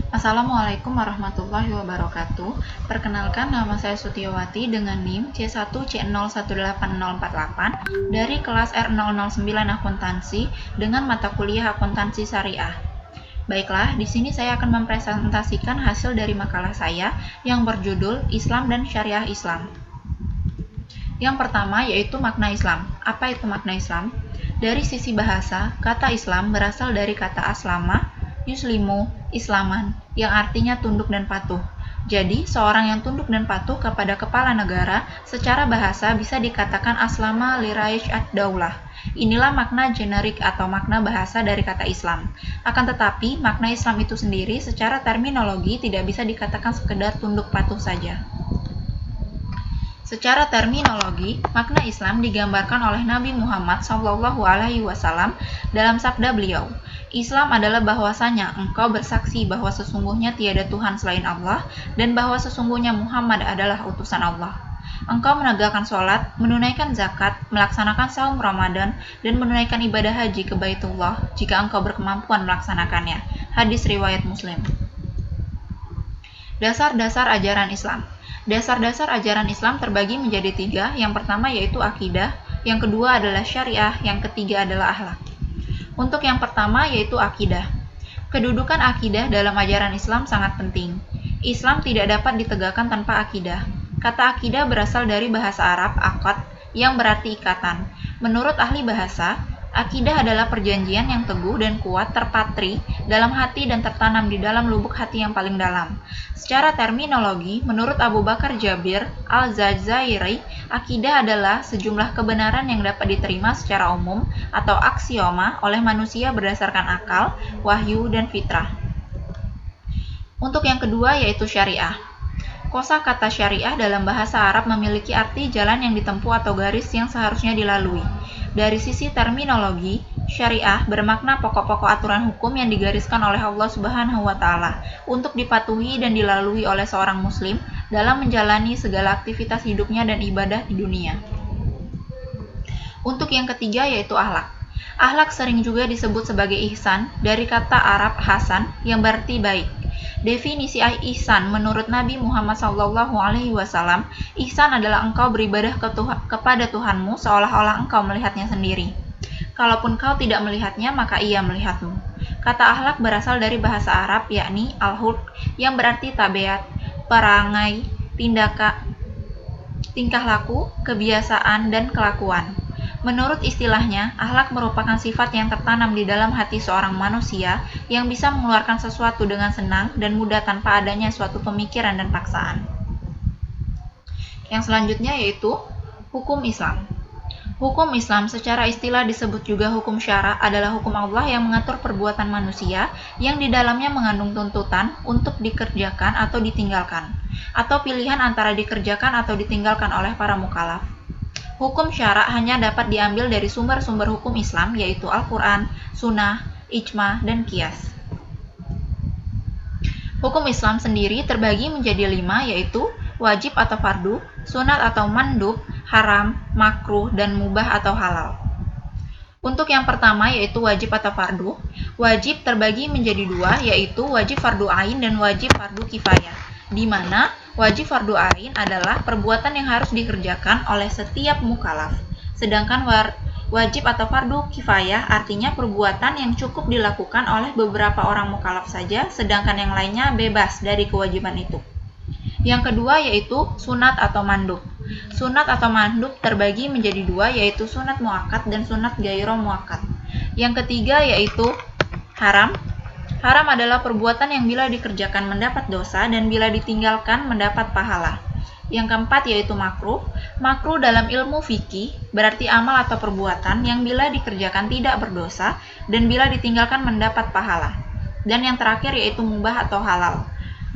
Assalamualaikum warahmatullahi wabarakatuh. Perkenalkan, nama saya Sutiawati dengan NIM C1C018048 dari kelas R009 Akuntansi dengan mata kuliah Akuntansi Syariah. Baiklah, di sini saya akan mempresentasikan hasil dari makalah saya yang berjudul Islam dan Syariah Islam. Yang pertama yaitu makna Islam. Apa itu makna Islam? Dari sisi bahasa, kata Islam berasal dari kata aslama, yuslimu, islaman, yang artinya tunduk dan patuh. Jadi, seorang yang tunduk dan patuh kepada kepala negara secara bahasa bisa dikatakan aslama li raish ad-daulah. Inilah makna generik atau makna bahasa dari kata Islam. Akan tetapi, makna Islam itu sendiri secara terminologi tidak bisa dikatakan sekedar tunduk patuh saja. Secara terminologi, makna Islam digambarkan oleh Nabi Muhammad SAW dalam sabda beliau, Islam adalah bahwasanya engkau bersaksi bahwa sesungguhnya tiada Tuhan selain Allah dan bahwa sesungguhnya Muhammad adalah utusan Allah. Engkau menegakkan sholat, menunaikan zakat, melaksanakan saum Ramadan, dan menunaikan ibadah haji ke Baitullah jika engkau berkemampuan melaksanakannya. Hadis riwayat Muslim. Dasar-dasar ajaran Islam. Dasar-dasar ajaran Islam terbagi menjadi 3. Yang pertama yaitu akidah, yang kedua adalah syariah, yang ketiga adalah akhlak. Untuk yang pertama yaitu akidah. Kedudukan akidah dalam ajaran Islam sangat penting. Islam tidak dapat ditegakkan tanpa akidah. Kata akidah berasal dari bahasa Arab aqad yang berarti ikatan. Menurut ahli bahasa, akidah adalah perjanjian yang teguh dan kuat terpatri dalam hati dan tertanam di dalam lubuk hati yang paling dalam. Secara terminologi, menurut Abu Bakar Jabir al-Jazairi, akidah adalah sejumlah kebenaran yang dapat diterima secara umum atau aksioma oleh manusia berdasarkan akal, wahyu, dan fitrah. Untuk yang kedua yaitu syariah. Kosakata syariah dalam bahasa Arab memiliki arti jalan yang ditempuh atau garis yang seharusnya dilalui. Dari sisi terminologi, syariah bermakna pokok-pokok aturan hukum yang digariskan oleh Allah Subhanahu wa Ta'ala untuk dipatuhi dan dilalui oleh seorang Muslim dalam menjalani segala aktivitas hidupnya dan ibadah di dunia. Untuk yang ketiga yaitu akhlak. Akhlak sering juga disebut sebagai ihsan dari kata Arab hasan yang berarti baik. Definisi ihsan menurut Nabi Muhammad SAW, ihsan adalah engkau beribadah kepada Tuhanmu seolah-olah engkau melihatnya sendiri. Kalaupun kau tidak melihatnya, maka ia melihatmu. Kata akhlak berasal dari bahasa Arab yakni al-hulq yang berarti tabiat, perangai, tingkah laku, kebiasaan, dan kelakuan. Menurut istilahnya, akhlak merupakan sifat yang tertanam di dalam hati seorang manusia yang bisa mengeluarkan sesuatu dengan senang dan mudah tanpa adanya suatu pemikiran dan paksaan. Yang selanjutnya yaitu hukum Islam. Hukum Islam secara istilah disebut juga hukum syara adalah hukum Allah yang mengatur perbuatan manusia yang di dalamnya mengandung tuntutan untuk dikerjakan atau ditinggalkan, atau pilihan antara dikerjakan atau ditinggalkan oleh para mukallaf. Hukum syara hanya dapat diambil dari sumber-sumber hukum Islam yaitu Al-Quran, Sunnah, Ijma, dan Qiyas. Hukum Islam sendiri terbagi menjadi 5 yaitu wajib atau fardu, sunat atau mandub, haram, makruh, dan mubah atau halal. Untuk yang pertama yaitu wajib atau fardu, wajib terbagi menjadi 2 yaitu wajib fardu ain dan wajib fardu kifayah, di mana wajib fardu ain adalah perbuatan yang harus dikerjakan oleh setiap mukallaf. Sedangkan wajib atau fardu kifayah artinya perbuatan yang cukup dilakukan oleh beberapa orang mukallaf saja, sedangkan yang lainnya bebas dari kewajiban itu. Yang kedua yaitu sunat atau mandub. Sunat atau mandub terbagi menjadi 2 yaitu sunat muakkad dan sunat ghairo muakkad. Yang ketiga yaitu haram. Haram adalah perbuatan yang bila dikerjakan mendapat dosa dan bila ditinggalkan mendapat pahala. Yang keempat yaitu makruh. Makruh dalam ilmu fikih berarti amal atau perbuatan yang bila dikerjakan tidak berdosa dan bila ditinggalkan mendapat pahala. Dan yang terakhir yaitu mubah atau halal.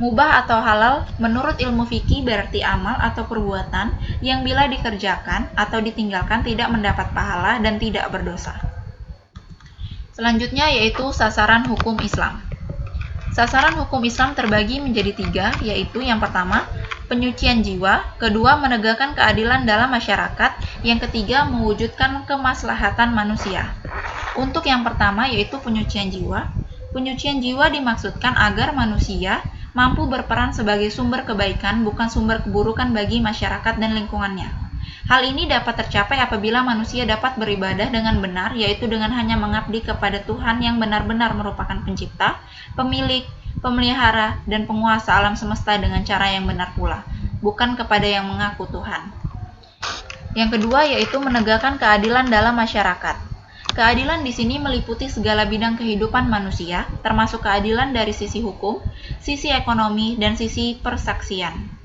Mubah atau halal menurut ilmu fikih berarti amal atau perbuatan yang bila dikerjakan atau ditinggalkan tidak mendapat pahala dan tidak berdosa. Selanjutnya yaitu sasaran hukum Islam. Sasaran hukum Islam terbagi menjadi 3, yaitu yang pertama, penyucian jiwa, kedua, menegakkan keadilan dalam masyarakat, yang ketiga, mewujudkan kemaslahatan manusia. Untuk yang pertama yaitu penyucian jiwa, Penyucian jiwa dimaksudkan agar manusia mampu berperan sebagai sumber kebaikan, bukan sumber keburukan bagi masyarakat dan lingkungannya. Hal ini dapat tercapai apabila manusia dapat beribadah dengan benar, yaitu dengan hanya mengabdi kepada Tuhan yang benar-benar merupakan pencipta, pemilik, pemelihara, dan penguasa alam semesta dengan cara yang benar pula, bukan kepada yang mengaku Tuhan. Yang kedua yaitu menegakkan keadilan dalam masyarakat. Keadilan di sini meliputi segala bidang kehidupan manusia, termasuk keadilan dari sisi hukum, sisi ekonomi, dan sisi persaksian.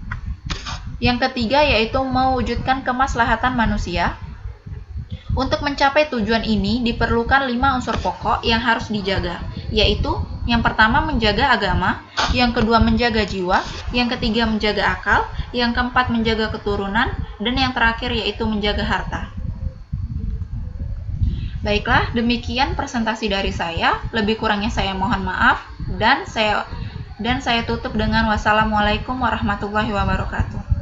Yang ketiga yaitu mewujudkan kemaslahatan manusia. Untuk mencapai tujuan ini diperlukan 5 unsur pokok yang harus dijaga, yaitu yang pertama menjaga agama, yang kedua menjaga jiwa, yang ketiga menjaga akal, yang keempat menjaga keturunan, dan yang terakhir yaitu menjaga harta. Baiklah, demikian presentasi dari saya. Lebih kurangnya saya mohon maaf dan saya tutup dengan wassalamualaikum warahmatullahi wabarakatuh.